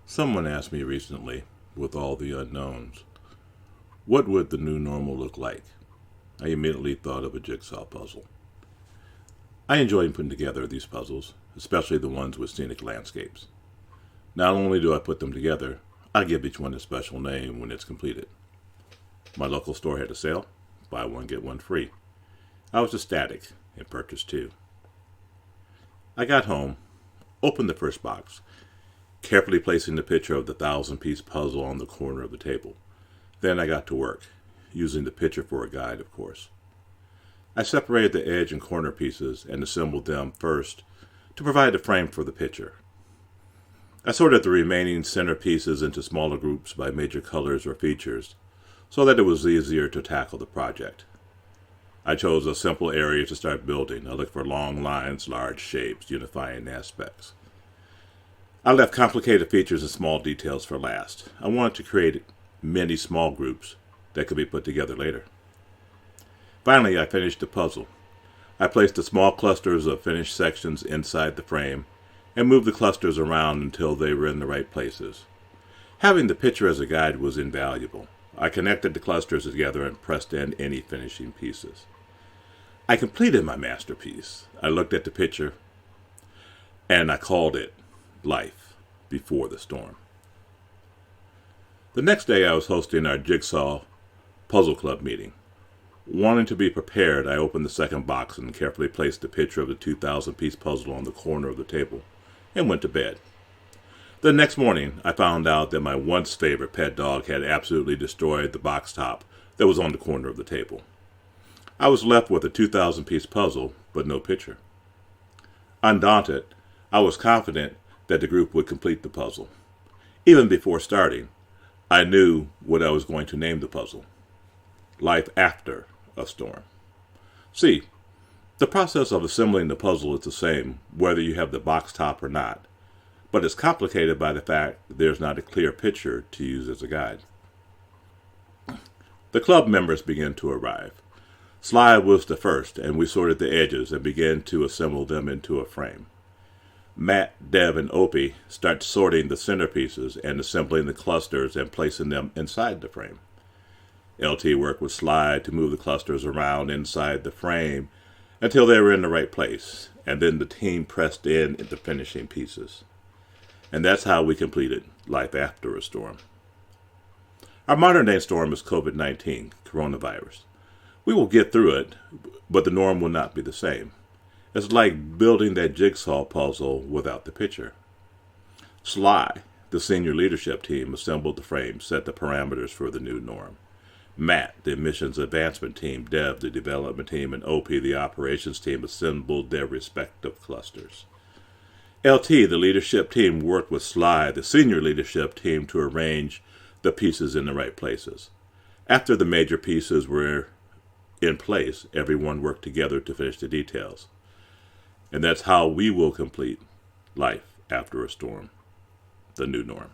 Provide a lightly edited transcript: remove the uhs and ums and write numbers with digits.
Someone asked me recently, with all the unknowns, what would the new normal look like? I immediately thought of a jigsaw puzzle. I enjoy putting together these puzzles, especially the ones with scenic landscapes. Not only do I put them together, I give each one a special name when it's completed. My local store had a sale, buy one get one free. I was ecstatic and purchased two. I got home, opened the first box, carefully placing the picture of the 1,000-piece puzzle on the corner of the table. Then I got to work, using the picture for a guide, of course. I separated the edge and corner pieces and assembled them first to provide a frame for the picture. I sorted the remaining center pieces into smaller groups by major colors or features, so that it was easier to tackle the project. I chose a simple area to start building. I looked for long lines, large shapes, unifying aspects. I left complicated features and small details for last. I wanted to create many small groups that could be put together later. Finally, I finished the puzzle. I placed the small clusters of finished sections inside the frame and moved the clusters around until they were in the right places. Having the picture as a guide was invaluable. I connected the clusters together and pressed in any finishing pieces. I completed my masterpiece. I looked at the picture and I called it Life Before the Storm. The next day I was hosting our Jigsaw Puzzle Club meeting. Wanting to be prepared, I opened the second box and carefully placed the picture of the 2,000-piece puzzle on the corner of the table and went to bed. The next morning, I found out that my once favorite pet dog had absolutely destroyed the box top that was on the corner of the table. I was left with a 2,000-piece puzzle, but no picture. Undaunted, I was confident that the group would complete the puzzle. Even before starting, I knew what I was going to name the puzzle: Life After a Storm. See, the process of assembling the puzzle is the same whether you have the box top or not, but it's complicated by the fact that there's not a clear picture to use as a guide. The club members began to arrive. Sly was the first, and we sorted the edges and began to assemble them into a frame. Matt, Dev, and Opie start sorting the centerpieces and assembling the clusters and placing them inside the frame. LT worked with Sly to move the clusters around inside the frame until they were in the right place, and then the team pressed in the finishing pieces. And that's how we completed Life After a Storm. Our modern-day storm is COVID-19, coronavirus. We will get through it, but the norm will not be the same. It's like building that jigsaw puzzle without the picture. Sly, the senior leadership team, assembled the frame, set the parameters for the new norm. Matt, the admissions advancement team, Dev, the development team, and OP, the operations team, assembled their respective clusters. LT, the leadership team, worked with Sly, the senior leadership team, to arrange the pieces in the right places. After the major pieces were in place, everyone worked together to finish the details. And that's how we will complete Life After a Storm, the new norm.